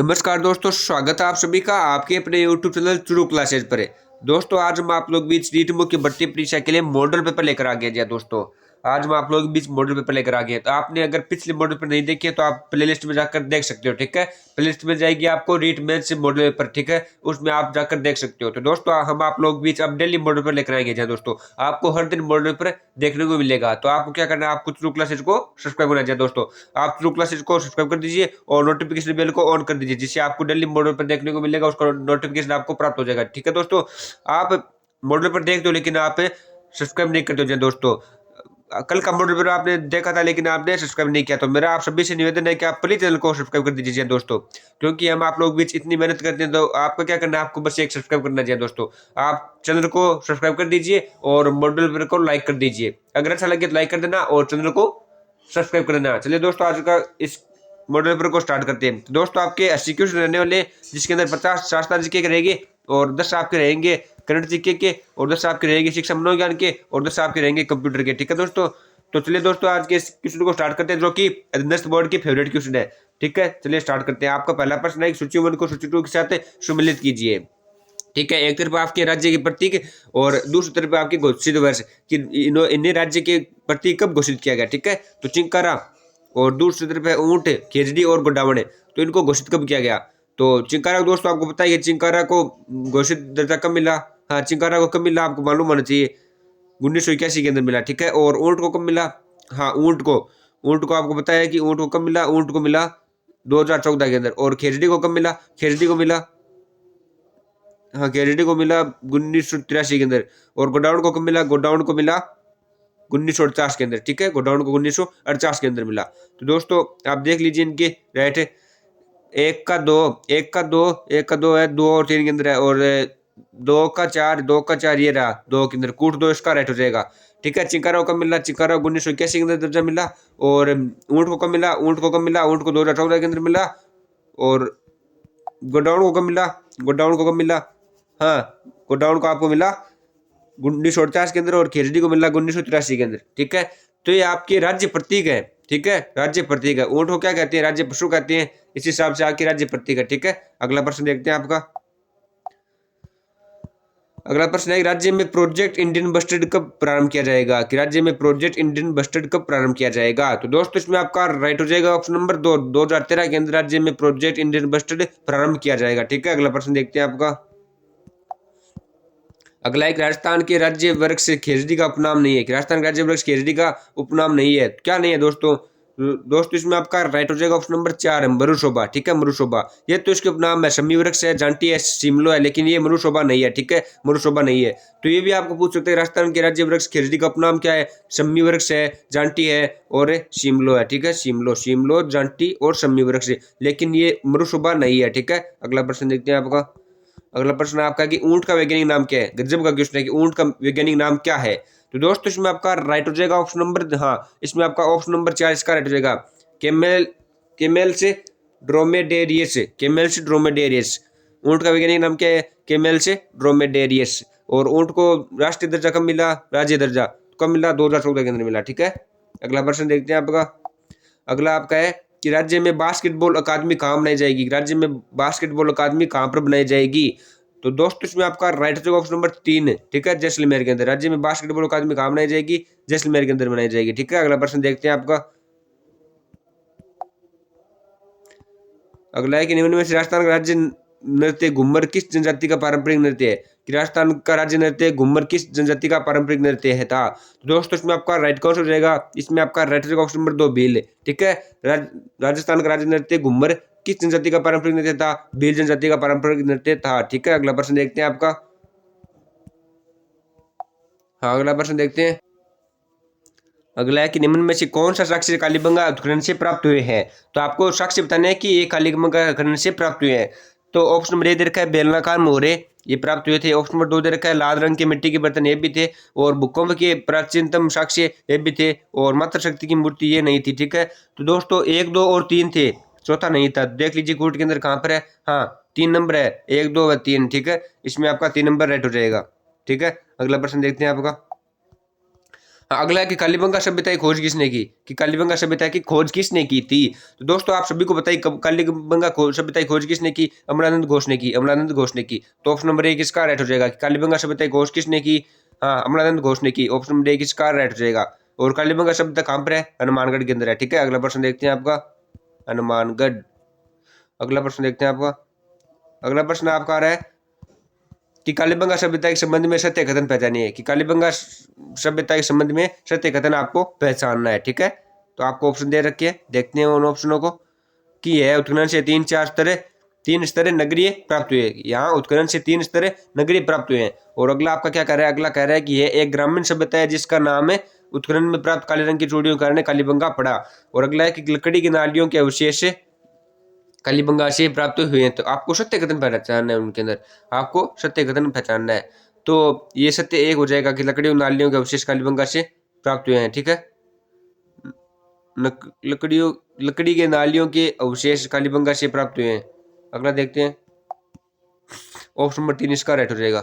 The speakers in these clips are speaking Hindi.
नमस्कार दोस्तों, स्वागत है आप सभी का आपके अपने YouTube चैनल चुरू क्लासेज पर। दोस्तों आज हम आप लोग बीच नीट मुख्य भर्ती परीक्षा के लिए मॉडल पेपर लेकर आ गए। दोस्तों आज हम आप लोग बीच मॉडल पेपर लेकर आ गए। तो आपने अगर पिछले मॉडल पेपर नहीं देखे तो आप प्लेलिस्ट में जाकर देख सकते हो। ठीक है, प्लेलिस्ट में जाएगी आपको रीट मैथ्स मॉडल पेपर। ठीक है, उसमें आप जाकर देख सकते हो। तो दोस्तों हम आप लोग बीच अब डेली मॉडल पेपर लेकर आएंगे। दोस्तों आपको हर दिन मॉडल पेपर देखने को मिलेगा। तो आपको क्या करना है, आपको चुरू क्लासेज को सब्सक्राइब करना चाहिए। दोस्तों आप चुरू क्लासेज को सब्सक्राइब कर दीजिए और नोटिफिकेशन बेल को ऑन कर दीजिए, जिससे आपको डेली मॉडल पर देखने को मिलेगा, उसका नोटिफिकेशन आपको प्राप्त हो जाएगा। ठीक है दोस्तों, आप मॉडल पर देखते हो लेकिन आप सब्सक्राइब नहीं करते हो। दोस्तों कल का मॉडल पर आपने देखा था लेकिन आपने सब्सक्राइब नहीं किया, तो मेरा आप सभी से निवेदन है कि आप प्लीज चैनल को सब्सक्राइब कर दीजिए दोस्तों, क्योंकि हम आप लोग बीच इतनी मेहनत करते हैं। तो आपको क्या करना है, आपको बस एक सब्सक्राइब करना चाहिए। दोस्तों आप चैनल को सब्सक्राइब कर दीजिए और मॉडल पर को लाइक कर दीजिए। अगर अच्छा लगे तो लाइक कर देना और चैनल को सब्सक्राइब कर देना। चलिए दोस्तों आज का इस मॉडल पेपर को स्टार्ट करते हैं। तो दोस्तों आपके 80 क्वेश्चन रहने वाले, जिसके अंदर 50 शास्त्र जीके के रहेंगे और 10 आपके रहेंगे करंट जीके के और 10 आपके रहेंगे शिक्षा मनोविज्ञान के और 10 आपके रहेंगे कंप्यूटर के। ठीक है दोस्तों, तो चलिए दोस्तों आज के इस क्वेश्चन को स्टार्ट करते हैं, जो कि नेक्स्ट बोर्ड की फेवरेट क्वेश्चन है। ठीक है, चलिए स्टार्ट करते हैं। आपका पहला प्रश्न है, सूची 1 को सूची 2 के साथ सम्मिलित कीजिए। ठीक है, एक तरफ आपके राज्य के प्रतीक और दूसरी तरफ आपके घोषित वर्ष कि इन्हें राज्य के प्रतीक कब घोषित किया गया। ठीक है, तो चिंकारा और दूसरी तरफ है ऊंट, खेजड़ी और गोडावण, तो इनको घोषित कब किया गया। तो चिंकारा दोस्तों आपको पता है, चिंकारा को घोषित दर्जा कब मिला। हाँ, चिंकारा को कब मिला आपको मालूम होना चाहिए, 1981 के अंदर मिला। ठीक है, और ऊंट को कब मिला। हाँ, ऊंट को आपको पता है कि ऊंट को कब मिला, ऊंट को मिला 2014 के अंदर। और खेजड़ी को कब मिला, खेजड़ी को मिला, हाँ खेजड़ी को मिला 1983 के अंदर। और गोडाउन को कब मिला, गोडाउन को मिला 1950 के अंदर। ठीक है, गोडाउन को 1950 के अंदर मिला। तो दोस्तों आप देख लीजिए इनके राइट, एक का दो, एक का दो, एक का दो है, 2 और 3 के अंदर है, और 2 का 4, 2 का 4 ये रहा 2 के अंदर, कूट 2 इसका राइट हो जाएगा। ठीक है, चिंकारा को कब मिला, चिंकारा 1981 के अंदर दर्जा मिला। और ऊंट को कब मिला, ऊंट को कब मिला, ऊंट को 2014 के अंदर मिला। और गोडाउन को कब मिला, गोडाउन को कब मिला, हाँ गोडाउन को आपको मिला 1950 के अंदर और खेजड़ी को मिला 1983 के अंदर। ठीक है, तो ये आपके राज्य प्रतीक है। ठीक है, राज्य प्रतीक है। ऊंट को क्या कहते हैं, राज्य पशु कहते हैं, इस हिसाब से आपके राज्य प्रतीक है। ठीक है, अगला प्रश्न देखते हैं आपका। अगला प्रश्न है, राज्य में प्रोजेक्ट इंडियन बस्टर्ड कब प्रारंभ किया जाएगा। कि राज्य में प्रोजेक्ट इंडियन बस्टर्ड कब प्रारंभ किया जाएगा। तो दोस्तों इसमें आपका राइट हो जाएगा ऑप्शन नंबर 2, 2013 के अंदर राज्य में प्रोजेक्ट इंडियन बस्टर्ड प्रारंभ किया जाएगा। ठीक है, अगला प्रश्न देखते हैं आपका। अगला एक, राजस्थान के राज्य वृक्ष खेजड़ी का उपनाम नहीं है। कि राजस्थान का राज्य वृक्ष खेजड़ी का उपनाम नहीं है, क्या नहीं है दोस्तों। दोस्तों इसमें आपका राइट हो जाएगा ऑप्शन नंबर 4 है मरुशोभा। ठीक है, मरुशोभा ये तो इसके उपनाम है, शमी वृक्ष है, जांटी है, शिमलो है, लेकिन ये मरुशोभा नहीं है। ठीक है, मरुशोभा नहीं है। तो ये भी आपको पूछ सकते हैं, राजस्थान के राज्य वृक्ष खेजड़ी का उपनाम क्या है। शमी वृक्ष है, जांटी है और शिमलो है। ठीक है, शिमलो, शिमलो, जांटी और शमी वृक्ष, लेकिन ये मरुशोभा नहीं है। ठीक है, अगला प्रश्न देखते हैं आपका। अगला प्रश्न आपका कि ऊंट का वैज्ञानिक नाम क्या है। गजब का क्वेश्चन है कि ऊंट का वैज्ञानिक नाम क्या है। तो दोस्तों इसमें आपका राइट हो जाएगा ऑप्शन नंबर, हाँ इसमें आपका ऑप्शन नंबर 4 इसका राइट हो जाएगा, केमेल, केमेल से ड्रोमेडेरियस, केमेल से ड्रोमेडेरियस। ऊंट का वैज्ञानिक नाम क्या है, केमेल से ड्रोमेडेरियस। और ऊंट को राष्ट्रीय दर्जा कब मिला, राज्य दर्जा कब मिला, 2014 के अंदर मिला। ठीक है, अगला प्रश्न देखते हैं आपका। अगला आपका है कि राज्य में बास्केटबॉल अकादमी कहाँ बनाई जाएगी। राज्य में बास्केटबॉल अकादमी कहाँ पर बनाई जाएगी। तो दोस्तों इसमें आपका राइट हो जाएगा ऑप्शन नंबर 3। ठीक है, जैसलमेर के अंदर। राज्य में बास्केटबॉल अकादमी कहाँ बनाई जाएगी, जैसलमेर के अंदर बनाई जाएगी। ठीक है, अगला प्रश्न देखते हैं आपका। अगला है कि निम्न में से राजस्थान का राज्य नृत्य घूमर किस जनजाति का पारंपरिक नृत्य है। कि राजस्थान का राज्य नृत्य घूमर किस जनजाति का पारंपरिक नृत्य है था। तो दोस्तों इसमें आपका राइट कौन सा हो जाएगा, इसमें आपका राइट हो जाएगा ऑप्शन नंबर 2 भील। ठीक है, राजस्थान का राज्य नृत्य घूमर किस जनजाति का पारंपरिक नृत्य था, भील जनजाति का पारंपरिक नृत्य था। ठीक है, अगला प्रश्न देखते हैं आपका। हाँ अगला प्रश्न देखते हैं। अगला है कि निम्न में से कौन सा साक्ष्य कालीबंगा उत्खनन से प्राप्त हुए हैं। तो आपको साक्ष्य बताना है कि ये कालीबंगा उत्खनन से प्राप्त हुए हैं। तो ऑप्शन नंबर 1 दे रखा है बेलनाकार मोहरे, ये प्राप्त हुए थे। ऑप्शन नंबर 2 दे रखा है लाल रंग के मिट्टी के बर्तन, ये भी थे। और भूकंप के प्राचीनतम साक्ष्य ये भी थे। और मातृशक्ति की मूर्ति ये नहीं थी। ठीक है, तो दोस्तों 1, 2 और 3 थे, चौथा नहीं था। देख लीजिए कूट के अंदर कहाँ पर है, हाँ 3 नंबर है, 1, 2 व 3। ठीक है, इसमें आपका 3 नंबर राइट हो जाएगा। ठीक है, अगला प्रश्न देखते हैं आपका। अगला है कि कालीबंगा सभ्यता की खोज किसने की, कि कालीबंगा सभ्यता की खोज किसने की थी। तो दोस्तों आप सभी को बताइए कालीबंगा सभ्यता की खोज किसने की, अमरानंद घोष ने की, अमरानंद घोष ने की। तो ऑप्शन नंबर 1 इसका राइट हो जाएगा कि कालीबंगा सभ्यता की खोज किसने की, हाँ अमरानंद घोष ने की। ऑप्शन नंबर 1 इसका राइट हो जाएगा। और कालीबंगा सभ्यता कहाँ पर है, हनुमानगढ़ के अंदर है। ठीक है, अगला प्रश्न देखते हैं आपका, हनुमानगढ़। अगला प्रश्न देखते हैं आपका, अगला प्रश्न आपका आ रहा है कि कालीबंगा सभ्यता के संबंध में सत्य कथन पहचानिए, कि कालीबंगा सभ्यता के संबंध में सत्य कथन आपको पहचानना है। ठीक है, तो आपको ऑप्शन दे रखे हैं, देखते हैं उन ऑप्शनों को। कि यह उत्खनन से तीन स्तर नगरीय प्राप्त हुए, यहाँ उत्खनन से 3 स्तर नगरीय प्राप्त हुए हैं। और अगला आपका क्या कह रहा है, अगला कह रहा है कि यह एक ग्रामीण सभ्यता है जिसका नाम है उत्खनन में प्राप्त काले रंग की चूड़ियों के कारण कालीबंगा पड़ा। और अगला है कि लकड़ी की नालियों के अवशेष कालीबंगा से प्राप्त हुए हैं। तो आपको सत्य कथन पहचानना है, उनके अंदर आपको सत्य कथन पहचानना है। तो ये सत्य एक हो जाएगा कि लकड़ी और नालियों के अवशेष कालीबंगा से प्राप्त हुए हैं। ठीक है, लकड़ी के नालियों के अवशेष कालीबंगा से प्राप्त हुए हैं। अगला देखते हैं, ऑप्शन नंबर 3 इसका राइट हो जाएगा।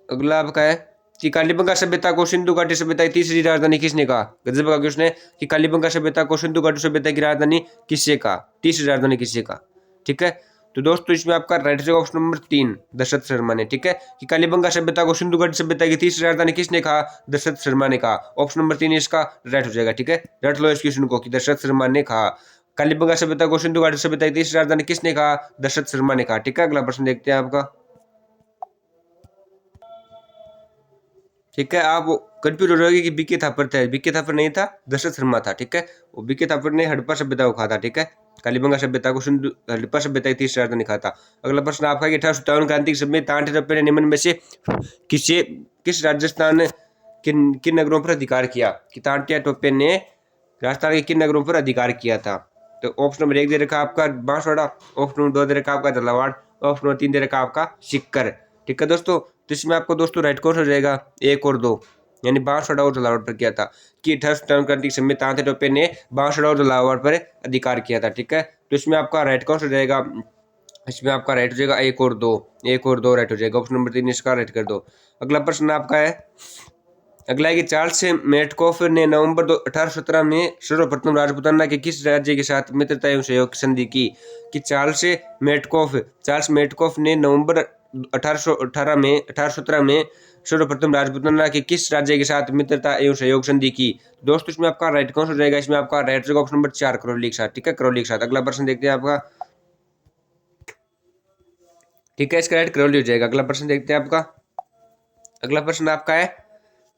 अगला आपका है कि कालीबंगा सभ्यता को सिंधु घाटी सभ्यता की तीसरी राजधानी किसने कहा। गजब का क्वेश्चन है कि कालीबंगा सभ्यता को सिंधु घाटी सभ्यता की राजधानी किससे कहा, तीसरी राजधानी किससे कहा। ठीक है, तो दोस्तों इसमें आपका राइट हो ऑप्शन नंबर 3 दशरथ शर्मा ने। ठीक है, कि कालीबंगा सभ्यता को सिंधु घाटी सभ्यता की तीसरी राजधानी किसने कहा, दशरथ शर्मा ने कहा। ऑप्शन नंबर 3 इसका राइट हो जाएगा। ठीक है, रट लो इस क्वेश्चन को कि दशरथ शर्मा ने कहा कालीबंगा सभ्यता को सिंधु घाटी सभ्यता की तीसरी राजधानी किसने कहा, दशरथ शर्मा ने कहा। ठीक है, अगला प्रश्न देखते हैं आपका। ठीक है, आप कंफ्यूज हो जाओगे कि बीके थापर था, बीके थापर नहीं था, दशरथ शर्मा था। ठीक है, वो बीके थापर ने हड़प्पा सभ्यता को कहा था। ठीक है, कालीबंगा सभ्यता को सिंधु हड़प्पा सभ्यता की तीसरी राजधानी कहा था। अगला प्रश्न आपका कि 1857 क्रांति के समय तांटे टप्पे ने निम्न में से किस राजस्थान किन नगरों पर अधिकार किया, कि तांटे टोपे ने राजस्थान के किन नगरों पर अधिकार किया था। तो ऑप्शन नंबर 1 दे रखा आपका बांसवाड़ा, ऑप्शन नंबर 2 दे रखा आपका झालावाड़, ऑप्शन नंबर 3 दे रखा आपका सिक्कर। ठीक है दोस्तों, तो इसमें आपको दोस्तों राइट कौन हो जाएगा, 1 और 2, यानी बांसवाड़ा और झालावाड़ पर किया था। कि 1857 क्रांति के समय तांते टोपे ने बांसवाड़ा और झालावाड़ पर अधिकार किया था। ठीक है, तो इसमें आपका राइट कौन हो जाएगा, इसमें आपका राइट हो जाएगा 1 और 2, 1 और 2 राइट हो जाएगा। ऑप्शन नंबर 3 इसका राइट कर दो। अगला प्रश्न आपका है, अगला है कि चार्ल्स मेटकॉफ ने नवंबर 1817 में सर्वप्रथम राजपुताना के किस राज्य के साथ मित्रता एवं सहयोग संधि की, कि चार्ल्स मेटकॉफ ने नवंबर 1817 में सर्वप्रथम राजपुताना के किस राज्य के साथ मित्रता एवं सहयोग संधि की। दोस्तों इसमें आपका राइट कौन सा हो जाएगा, इसमें आपका राइट होगा ऑप्शन नंबर 4 करौली के साथ। ठीक है, करौली के साथ। अगला प्रश्न देखते हैं आपका। ठीक है, इसका राइट करौली हो जाएगा। अगला प्रश्न देखते हैं आपका। अगला प्रश्न आपका है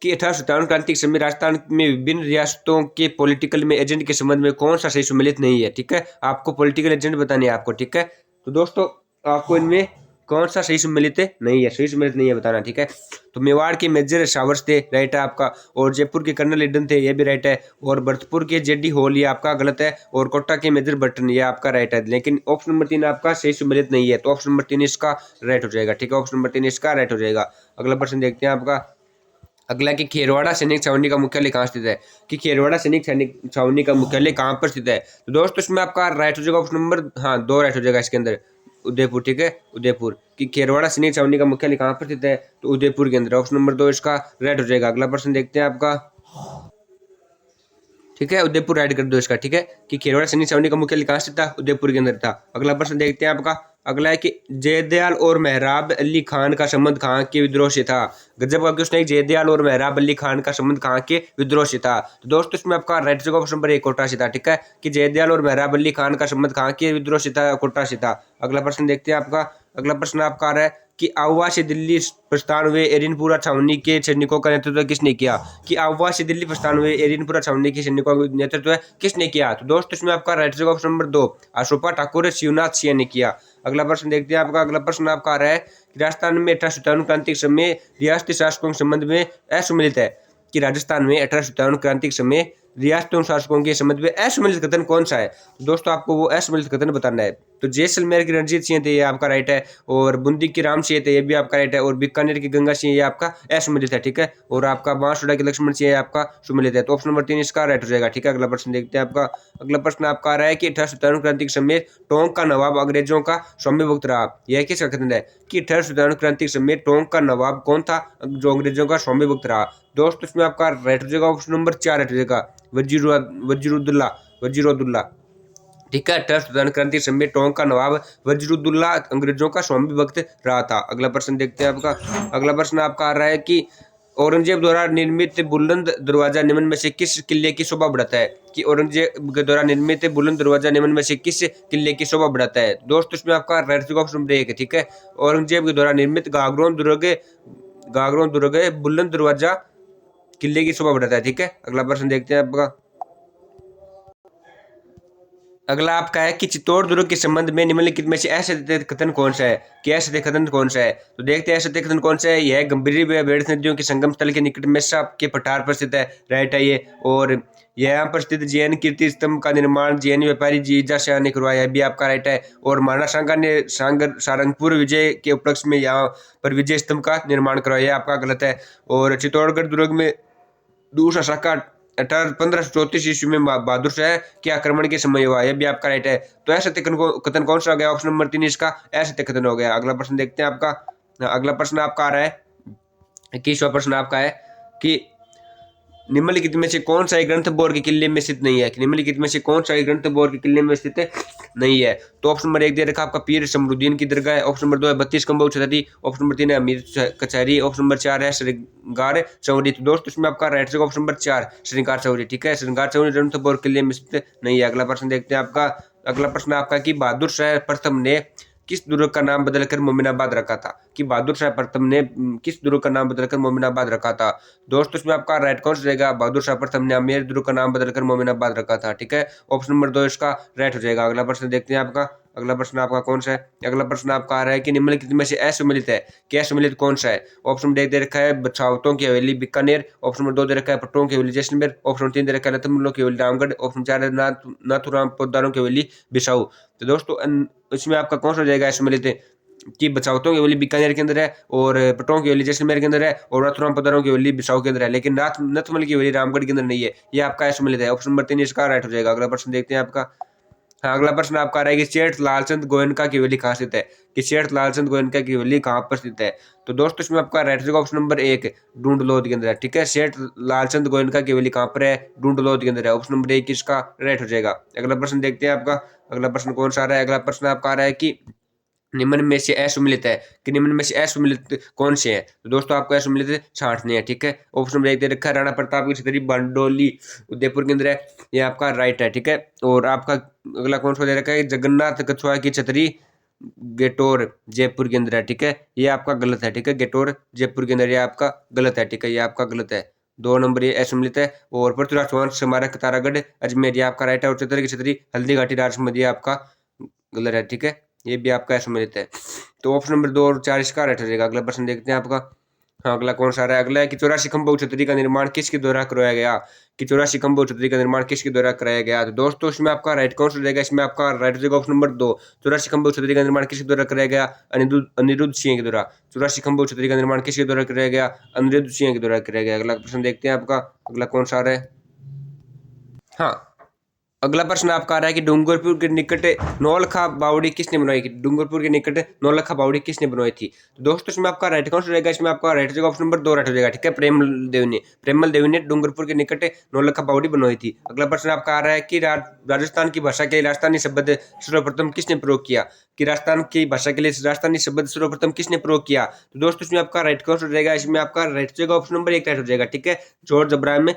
कि 1857 क्रांति के समय राजस्थान में विभिन्न रियासतों के पॉलिटिकल में एजेंट के संबंध में कौन सा सही सम्मिलित नहीं है। ठीक है, आपको पॉलिटिकल एजेंट बताने हैं आपको। ठीक है, तो दोस्तों आपको इनमें कौन सा सही सम्मिलित नहीं है, सही सम्मिलित नहीं है बताना। ठीक है, तो मेवाड़ के मेजर शावर्स थे, राइट है आपका। और जयपुर के कर्नल लिडन थे, ये भी राइट है। और भरतपुर के जेडी हॉल, ये आपका गलत है। और कोटा के मेजर बटन, ये आपका राइट है। लेकिन ऑप्शन नंबर 3 आपका सही सम्मिलित नहीं है, तो ऑप्शन नंबर 3 इसका राइट हो जाएगा। ठीक है, ऑप्शन नंबर 3 इसका राइट हो जाएगा। अगला प्रश्न देखते हैं आपका। अगला कि खेरवाड़ा सैनिक छावनी का मुख्यालय कहाँ स्थित है, कि खेरवाड़ा सैनिक छावनी का मुख्यालय कहाँ पर स्थित है। तो दोस्तों इसमें आपका राइट हो जाएगा ऑप्शन नंबर 2 राइट हो जाएगा इसके अंदर, उदयपुर। ठीक है, उदयपुर। कि खेरवाड़ा सैनिक छावनी का मुख्यालय कहाँ पर स्थित है, तो उदयपुर के अंदर। ऑप्शन नंबर 2 इसका राइट हो जाएगा। अगला प्रश्न देखते हैं आपका। ठीक है, उदयपुर राइट कर दो इसका। ठीक है, कि खेरवाड़ा सैनिक छावनी का मुख्यालय कहाँ स्थित था, उदयपुर के अंदर था। अगला प्रश्न देखते हैं आपका। अगला है कि जयदयाल और मेहराब अली खान का संबंध कहाँ के विद्रोह से था। गजब का क्वेश्चन है, जयदयाल और मेहराब अली खान का संबंध कहाँ के विद्रोह से था। तो दोस्तों इसमें आपका राइट जगह ऑप्शन नंबर 1 कोटा से था। ठीक है, कि जयदयाल और मेहराब अली खान का संबंध कहाँ के विद्रोह से था, कोटा से था। अगला प्रश्न देखते हैं आपका। अगला प्रश्न आपका आ रहा है कि आवा से दिल्ली प्रस्थान हुए एरिनपुरा छावनी के सैनिकों का नेतृत्व किसने किया, कि आवा से दिल्ली प्रस्थान हुए एरिनपुरा छावनी के सैनिकों का नेतृत्व किसने किया। तो दोस्तों इसमें आपका राइट जगह ऑप्शन नंबर 2 अशोका ठाकुर शिवनाथ सिंह ने किया। अगला प्रश्न देखते हैं आपका। अगला प्रश्न आपका आ रहा है कि राजस्थान में 1857 क्रांति के समय रियासती शासकों के संबंध में असम्मिलित है, कि राजस्थान में 1857 क्रांति के समय रियासतों शासकों के संबंध में असम्मिलित कथन कौन सा है। तो दोस्तों आपको वो असम्मिलित कथन बताना है। तो जैसलमेर की रणजीत सिंह थे, ये आपका राइट है। और बूंदी की राम सिंह थे, ये भी आपका राइट है। और बीकानेर की गंगा सिंह, ये आपका असुमिलित है, ठीक है। और आपका बांसुड़ा की लक्ष्मण सिंह, ये आपका सुमिलित है। तो ऑप्शन नंबर 3 इसका राइट हो जाएगा, ठीक है। अगला प्रश्न देखते हैं आपका। अगला प्रश्न आपका आ रहा है कि 18 सत्तावन क्रांति के समय टोंक का नवाब अंग्रेजों का स्वामिभक्त रहा। यह किसका कथन है कि 18 सत्तावन क्रांति के समय टोंक का नवाब कौन था जो अंग्रेजों का स्वामिभक्त रहा। दोस्तों इसमें आपका राइट हो जाएगा ऑप्शन नंबर 4 राइट हो जाएगा, वजीरुद्दौला, वजीरुद्दौला, ठीक है। 18 सत्तावन क्रांति के समय टोंक का नवाब वजीरुद्दौला अंग्रेजों का स्वामी भक्त रहा था। अगला प्रश्न देखते हैं आपका। अगला प्रश्न आपका आ रहा है कि औरंगजेब द्वारा निर्मित बुलंद दरवाजा निम्न में से किस किले की शोभा बढ़ाता है। कि औरंगजेब के द्वारा निर्मित बुलंद दरवाजा निम्न में से किस किले की शोभा बढ़ाता है। दोस्तों इसमें आपका राइट ऑप्शन नंबर 1 है, ठीक है। औरंगजेब के द्वारा निर्मित गागरों दुर्ग बुलंद दरवाजा किले की शोभा बढ़ाता है, ठीक है। अगला प्रश्न देखते हैं आपका। अगला आपका है कि चित्तौड़ दुर्ग के संबंध में निम्नलिखित में से असत्य कथन कौन सा है। कि असत्य कथन कौन सा है, तो देखते हैं असत्य कथन कौन सा है। यह गंभीरी व बेड़स नदियों के संगम स्थल के निकट मेसा के पठार पर स्थित है, राइट है ये। और यहाँ पर स्थित जैन कीर्ति स्तंभ का निर्माण जैन व्यापारी जीजा शाह ने करवाया, भी आपका राइट है। और महाराणा सांगा ने सारंगपुर विजय के उपलक्ष्य में यहाँ पर विजय स्तंभ का निर्माण करवाया, आपका गलत है। और चित्तौड़गढ़ दुर्ग में दूसरा शाखा 1534 ईस्वी में बहादुर शाह के आक्रमण के समय हुआ, यह भी आपका राइट है। तो ऐसा कथन कौन सा हो गया, ऑप्शन नंबर 3 इसका ऐसा कथन हो गया। अगला प्रश्न देखते हैं आपका। अगला प्रश्न आपका आ रहा है, 21वां प्रश्न आपका है कि निम्नलिखित में से कौन सा ग्रंथ बोर के किले में स्थित नहीं है। कि निम्नलिखित में से कौन सा ग्रंथ बोर के किले में स्थित नहीं है। तो ऑप्शन नंबर 1 दे रखा आपका पीर शमरुद्दीन की दरगाह है। ऑप्शन नंबर 2 है 32 कम्बोह छतरी। ऑप्शन नंबर 3 है अमीर कचहरी। ऑप्शन नंबर 4 है श्रृंगार चौरी। तो दोस्तों इसमें आपका राइट होगा ऑप्शन नंबर 4 श्रृंगार चौरी, ठीक है। श्रृंगार चौरी ग्रंथ बोर किले में स्थित नहीं है। अगला प्रश्न देखते हैं आपका। अगला प्रश्न आपका कि बहादुर शाह प्रथम ने किस दुर्ग का नाम बदलकर मोमिनाबाद रखा था। कि बहादुर शाह प्रथम ने किस दुर्ग का नाम बदलकर मोमिनाबाद रखा था। दोस्तों इसमें आपका राइट कौन सा रहेगा, बहादुर शाह प्रथम ने आमेर दुर्ग का नाम बदलकर मोमिनाबाद रखा था, ठीक है। ऑप्शन नंबर 2 इसका राइट हो जाएगा। अगला प्रश्न देखते हैं आपका। अगला प्रश्न आपका कौन सा है। अगला प्रश्न आपका आ रहा है कि निम्नलिखित में से असुमिलित है। कि असुमिलित कौन सा है। ऑप्शन दे रखा है बछावतों की हवेली बीकानेर। ऑप्शन नंबर 2 दे रखा है पट्टों की हवेली जैसलमेर। ऑप्शन 3 दे रखा है लतमुल्लों की हवेली रामगढ़। ऑप्शन 4 है नाथुराम पोदारों की हवेली बिसाऊ। तो दोस्तों इसमें आपका कौन सा हो जाएगा असुमिलित है। कि बचावतों की हवेली बीकानेर के अंदर है, और पटों की हवेली जैसलमेर के अंदर है, और नाथुराम पदारों की हवेली बिसाऊ के अंदर है, लेकिन नथमल की हवेली रामगढ़ के अंदर नहीं है। ये आपका असुमिलित है। ऑप्शन नंबर 3 इसका राइट हो जाएगा। अगला प्रश्न देखते हैं आपका। हाँ, अगला प्रश्न आपका आ रहा है कि सेठ लालचंद गोयनका की हवेली कहाँ स्थित है। कि सेठ लालचंद गोयनका की हवेली कहाँ पर स्थित है। तो दोस्तों इसमें आपका राइट होगा ऑप्शन नंबर 1 डूंडलोद के अंदर है, ठीक है। सेठ लालचंद गोयनका की हवेली कहाँ पर है, डूंडलोद के अंदर है। ऑप्शन नंबर 1 इसका राइट हो जाएगा। अगला प्रश्न देखते हैं आपका। अगला प्रश्न कौन सा आ रहा है। अगला प्रश्न आपका आ रहा है कि निम्न में से असुमिलित है। कि निम्न में से असुमिलित कौन से हैं। तो दोस्तों आपको असुमिलित छांटने हैं, ठीक है। ऑप्शन नंबर 1 दे रखा है राणा प्रताप की छतरी बारडोली उदयपुर के अंदर है, ये आपका राइट है, ठीक है। और आपका अगला कौन सा दे रखा है जगन्नाथ कछुआ की छतरी गेटोर जयपुर के अंदर है, ठीक है। ये आपका गलत है, ठीक है। गेटोर जयपुर के अंदर ये आपका गलत है, ठीक है। ये आपका गलत है। 2 नंबर ये असुमिलित है। और पृथ्वीराज चौहान स्मारक तारागढ़ अजमेर ये आपका राइट है। और चतर की छतरी हल्दी घाटी राजमहल ये आपका गलत है, ठीक है। ये भी आपका असुमिलित है। तो ऑप्शन नंबर 2 और 4 इसका राइट हो जाएगा। अगला प्रश्न देखते हैं आपका। हाँ, अगला कौन सा आ रहा है। अगला है कि 84 खंभों छतरी का निर्माण किसके द्वारा करवाया गया। कि 84 खंभों छतरी का निर्माण किसके द्वारा कराया गया। तो दोस्तों इसमें आपका राइट कौन सा हो जाएगा। इसमें आपका राइट हो जाएगा ऑप्शन नंबर 2 84 खंभों छतरी का निर्माण किसके द्वारा कराया गया, अनिरुद्ध सिंह के द्वारा। 84 खंभों छतरी का निर्माण किसके द्वारा कराया गया, अनिरुद्ध सिंह के द्वारा कराया गया। अगला प्रश्न देखते हैं आपका। अगला कौन सा आ रहा है। हाँ, अगला प्रश्न आपका आ रहा है कि डूंगरपुर के निकट नौलखा बावड़ी किसने बनवाई थी। डूंगरपुर के निकट नौलखा बावड़ी किसने बनवाई थी। तो दोस्तों इसमें आपका राइट कौन सा रहेगा। इसमें आपका राइट हो जाएगा ऑप्शन नंबर 2 राइट हो जाएगा, ठीक है। प्रेमल देवी ने डूंगरपुर के निकट नौलखा बावड़ी बनवाई थी। अगला प्रश्न आपका आ रहा है कि राजस्थान की भाषा के लिए राजस्थानी शब्द सर्वप्रथम किसने प्रयोग किया। कि राजस्थान की भाषा के लिए राजस्थानी शब्द सर्वप्रथम किसने प्रयोग किया। तो दोस्तों इसमें आपका राइट कौन सा हो जाएगा। इसमें आपका राइट हो जाएगा ऑप्शन नंबर 1 राइट हो जाएगा, ठीक है। जॉर्ज अब्राहम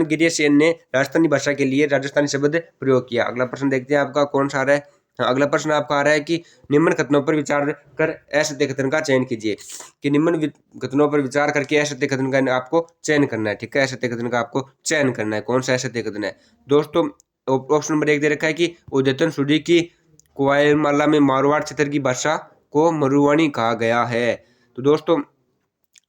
गिरियसेन ने राजस्थानी भाषा के लिए राजस्थानी शब्द प्रयोग किया। अगला प्रश्न देखते हैं आपका कौन सा आ रहा है। हाँ, अगला प्रश्न आपका आ रहा है कि निम्न कथनों पर विचार कर असत्य कथन का चयन कीजिए। कि निम्न कथनों पर विचार करके असत्य कथन का आपको चयन करना है, ठीक है। असत्य कथन का आपको चयन करना है, कौन सा असत्य कथन है। दोस्तों ऑप्शन नंबर 1 दे रखा है कि उदयतन सूरी की कुआयलमाला में मारवाड़ क्षेत्र की भाषा को मरुवाणी कहा गया है। तो दोस्तों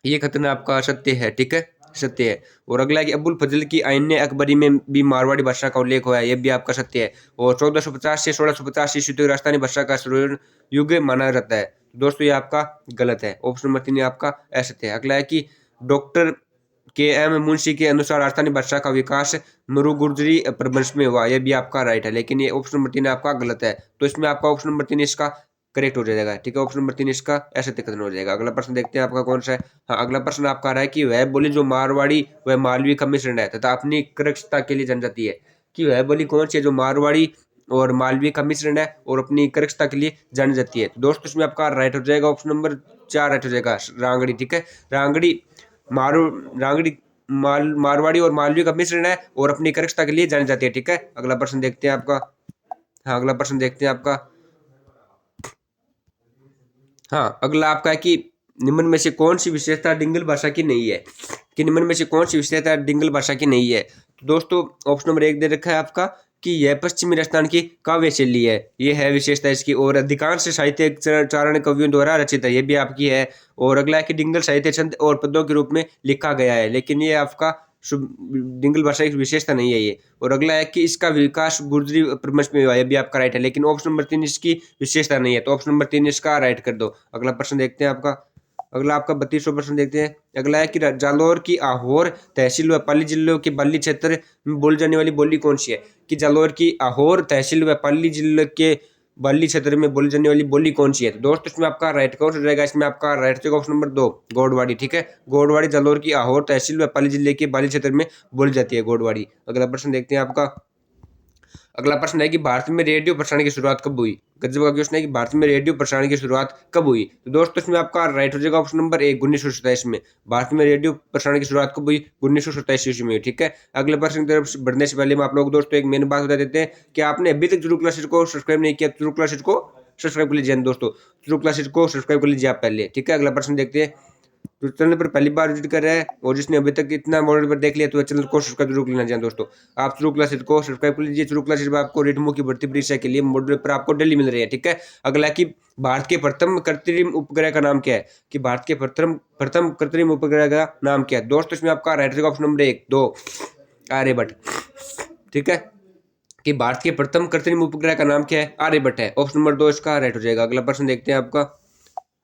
ये कथन आपका सत्य है, ठीक है। सत्य है। और अगला है कि अबुल फजल की आईन अकबरी में भी मारवाड़ी भाषा का उल्लेख हुआ है, यह भी आपका सत्य है। और 1450 से 1650 ईस्वी तक राजस्थानी भाषा का स्वर्ण युग माना जाता है। दोस्तों ये आपका गलत है, ऑप्शन नंबर 3 आपका असत्य है। अगला है कि डॉक्टर के एम मुंशी के अनुसार राजस्थानी भाषा का विकास मुरु गुर्जरी प्रवंश में हुआ, यह भी आपका राइट है, लेकिन ये ऑप्शन नंबर 3 आपका गलत है। तो इसमें आपका ऑप्शन नंबर 3 इसका करेक्ट हो जाएगा, ठीक है। ऑप्शन नंबर 3 इसका ऐसे कथन हो जाएगा। अगला प्रश्न देखते हैं आपका कौन सा है। हाँ, अगला प्रश्न आपका आ रहा है कि वह बोली जो मारवाड़ी व मालवी का मिश्रण है तथा अपनी कृक्षता के लिए जानी जाती है, कि वह बोली कौन सी है जो मारवाड़ी और मालवी का मिश्रण है और अपनी कृक्षता के लिए जानी जाती है। तो दोस्तों इसमें आपका राइट हो जाएगा, ऑप्शन नंबर 4 राइट हो जाएगा, रांगड़ी, ठीक है। रांगड़ी मारू रांगड़ी मारवाड़ी और मालवी का मिश्रण है और अपनी कृक्षता के लिए जानी जाती है, ठीक है। अगला प्रश्न देखते हैं आपका। हाँ, अगला प्रश्न देखते हैं आपका। हाँ, अगला आपका है कि निम्न में से कौन सी विशेषता डिंगल भाषा की नहीं है, कि निम्न में से कौन सी विशेषता डिंगल भाषा की नहीं है। तो दोस्तों ऑप्शन नंबर 1 दे रखा है आपका कि यह पश्चिमी राजस्थान की काव्य शैली है, ये है विशेषता इसकी। और अधिकांश साहित्य चारण कवियों द्वारा रचित है, ये भी आपकी है। और अगला है कि डिंगल साहित्य छंद और पदों के रूप में लिखा गया है, लेकिन ये आपका डिंगल भाषा की विशेषता नहीं है ये। और अगला है कि इसका विकास गुर्जरी प्रवंश में हुआ है, ये भी आपका राइट है, लेकिन ऑप्शन नंबर 3 इसकी विशेषता नहीं है। तो ऑप्शन नंबर 3 इसका राइट कर दो। अगला प्रश्न देखते हैं आपका। अगला आपका 32वां प्रश्न देखते हैं। अगला है कि जालौर की आहोर तहसील व पाली जिलों के बल्ली क्षेत्र में बोली जाने वाली बोली कौन सी है, कि जालौर की आहोर तहसील व पाली जिले के बल्ली क्षेत्र में बोली जाने वाली बोली कौन सी है। तो दोस्तों इसमें आपका राइट कौन सा रहेगा, इसमें आपका राइट रहेगा ऑप्शन नंबर 2 गोडवाड़ी, ठीक है। गोडवाड़ी जालौर की आहोर तहसील व पाली जिले के बाली क्षेत्र में बोली जाती है गोडवाड़ी। अगला प्रश्न देखते हैं आपका। अगला प्रश्न है कि भारत में रेडियो प्रसारण की शुरुआत कब हुई। गजब का क्वेश्चन है कि भारत में रेडियो प्रसारण की शुरुआत कब हुई। तो दोस्तों इसमें आपका राइट हो जाएगा ऑप्शन नंबर 1 1927 में। भारत में रेडियो प्रसारण की शुरुआत कब हुई, 1927 ईस्वी में, ठीक है। अगले प्रश्न की तरफ बढ़ने से पहले हम आप लोग दोस्तों एक मेन बात बता देते हैं कि आपने अभी तक जरूर क्लासेज को सब्सक्राइब नहीं किया, जरूर क्लासेज को सब्सक्राइब कर लीजिए दोस्तों, जरूर क्लासेज को सब्सक्राइब कर लीजिए आप पहले, ठीक है। अगला प्रश्न देखते हैं। जो चैनल पर पहली बार विजिट कर रहा है और जिसने अभी तक इतना मॉडल पर देख लिया तो चैनल को सब्सक्राइब जरूर करना चाहिए दोस्तों। आप शुरू क्लासेज को सब्सक्राइब कर लीजिए। शुरू क्लासेज में आपको रिटमो की भर्ती परीक्षा के लिए मॉडल पर आपको डेली मिल रही है, ठीक है। अगला कि भारत के प्रथम कृत्रिम उपग्रह का नाम क्या है, कि भारत के प्रथम प्रथम कृत्रिम उपग्रह का नाम क्या है। दोस्तों इसमें आपका राइट रहेगा ऑप्शन नंबर 1 2 आर्यभट्ट, ठीक है। कि भारत के प्रथम कृत्रिम उपग्रह का नाम क्या है, आर्यभट्ट है, ऑप्शन नंबर 2 इसका राइट हो जाएगा। अगला प्रश्न देखते हैं आपका।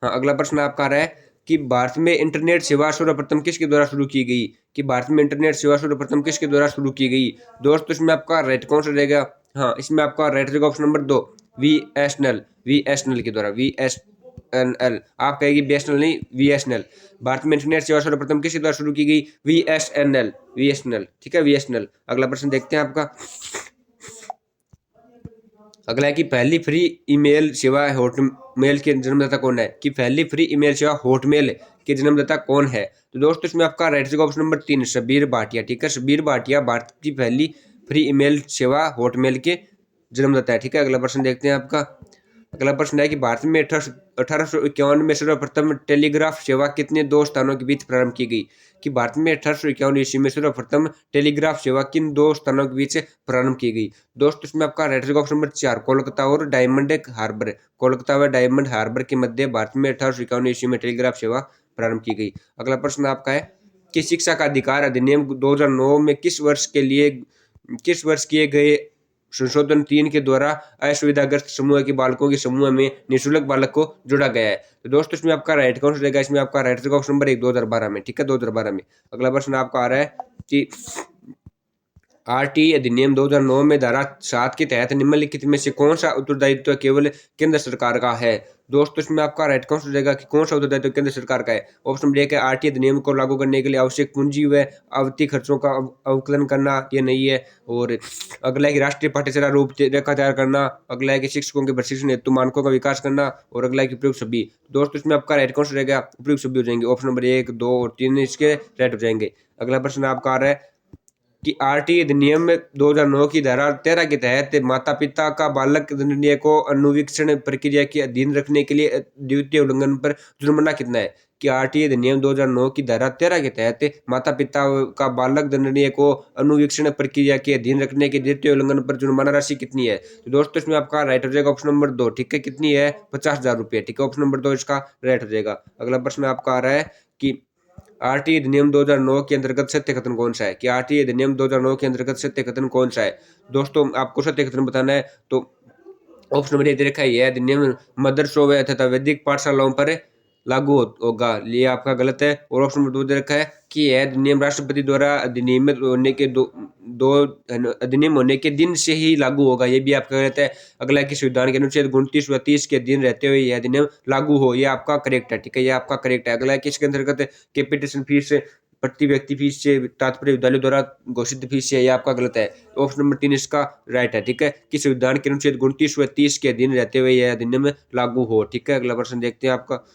हाँ, अगला प्रश्न आपका आ रहा है कि भारत में इंटरनेट सेवा सर्वप्रथम किसके द्वारा शुरू की गई, कि भारत में इंटरनेट सेवा सर्वप्रथम किसके द्वारा शुरू की गई। दोस्तों इसमें आपका राइट कौन सा रहेगा। हाँ, इसमें आपका राइट रहेगा option number 2 V S N L के द्वारा, VSNL। आप कहेगी BSNL नहीं, VSNL। भारत में इंटरनेट सेवा सर्वप्रथम किसके द्वारा शुरू की गई, VSNL, ठीक है, VSNL। अगला प्रश्न देखते हैं आपका। अगला है कि पहली फ्री ईमेल सेवा हॉटमेल के जन्मदाता कौन है, कि पहली फ्री ईमेल सेवा हॉटमेल के जन्मदाता कौन है। तो दोस्तों इसमें आपका राइट रहेगा ऑप्शन नंबर 3 शब्बीर भाटिया, ठीक है। शब्बीर भाटिया भारत की पहली फ्री ईमेल सेवा हॉटमेल के जन्मदाता है, ठीक है। अगला प्रश्न देखते हैं आपका। अगला प्रश्न है कि भारत में 1851 में सर्वप्रथम टेलीग्राफ सेवा कितने दो स्थानों के बीच प्रारंभ की गई, कि भारत में 1851 ईस्वी में सर्वप्रथम टेलीग्राफ सेवा किन दो स्थानों के बीच प्रारंभ की गई। दोस्तों इसमें आपका राइट रहेगा ऑप्शन नंबर 4 कोलकाता और डायमंड हार्बर। कोलकाता व डायमंड हार्बर के मध्य भारत में 1851 ईस्वी में टेलीग्राफ सेवा प्रारंभ की गई। अगला प्रश्न आपका है कि शिक्षा का अधिकार अधिनियम 2009 में किस वर्ष किए गए संशोधन 3 के द्वारा असुविधाग्रस्त समूह के बालकों के समूह में निःशुल्क बालक को जोड़ा गया है। तो दोस्तों इसमें आपका राइट कौन सा रहेगा, इसमें आपका राइट रहेगा ऑप्शन नंबर 1 2012 में, ठीक है, 2012 में। अगला प्रश्न आपका आ रहा है कि RT अधिनियम 2009 में धारा 7 के तहत निम्नलिखित में से कौन सा उत्तरदायित्व केवल केंद्र सरकार का है। दोस्तों इसमें आपका राइट कौन सा रहेगा कि कौन सा उत्तरदायित्व केंद्र सरकार का है। ऑप्शन नंबर 1 है RT अधिनियम को लागू करने के लिए आवश्यक पूंजी व आवर्ती खर्चों का अवकलन करना, ये नहीं है। और अगला है कि राष्ट्रीय पाठ्यचर्या रूपरेखा तैयार करना। अगला है कि शिक्षकों के प्रशिक्षण हेतु मानकों का विकास करना। और अगला है कि उपयुक्त सभी। दोस्तों इसमें आपका राइट कौन सा रहेगा, उपयुक्त सभी हो जाएंगे। ऑप्शन नंबर 1 2 और 3 इसके राइट हो जाएंगे। अगला प्रश्न आपका आ रहा है कि RT अधिनियम में 2009 की धारा 13 के तहत माता पिता का बालक दंडनीय को अनुवीक्षण प्रक्रिया के अधीन रखने के लिए द्वितीय उल्लंघन पर जुर्माना कितना है, कि RT अधिनियम 2009 की धारा 13 के तहत माता पिता का बालक दंडनीय को अनुवीक्षण प्रक्रिया के अधीन रखने के द्वितीय उल्लंघन पर जुर्माना राशि कितनी है। तो दोस्तों इसमें आपका राइट हो जाएगा ऑप्शन नंबर 2, ठीक है, कितनी है 50,000 रुपये, ठीक है, ऑप्शन नंबर 2 इसका राइट हो जाएगा। अगला प्रश्न आपका आ रहा है कि आरटीई अधिनियम 2009 के अंतर्गत सत्य कथन कौन सा है? कि आरटीई अधिनियम 2009 के अंतर्गत सत्य कथन कौन सा है? दोस्तों आपको सत्य कथन बताना है तो ऑप्शन नंबर एक दे रखा है, यह अधिनियम मदरसों व तथा वैदिक पाठशालाओं पर लागू होगा, ये आपका गलत है। और ऑप्शन नंबर दो दे रखा है कि यह अधिनियम राष्ट्रपति द्वारा अधिनियमित होने के दो अधिनियम होने के दिन से ही लागू होगा, ये भी आपका गलत है। अगला है कि संविधान के अनुच्छेद 29 व 30 के दिन रहते हुए यह अधिनियम लागू हो, ये आपका करेक्ट है, ठीक है, ये आपका करेक्ट है। अगला है कि इसके अंतर्गत कैपिटेशन फीस प्रति व्यक्ति फीस से तात्पर्य विद्यालय द्वारा घोषित फीस है, ये आपका गलत है। ऑप्शन नंबर 3 इसका राइट है, ठीक है, कि संविधान के अनुच्छेद 29 व 30 के अधीन रहते हुए यह अधिनियम लागू हो, ठीक है। अगला प्रश्न देखते हैं आपका।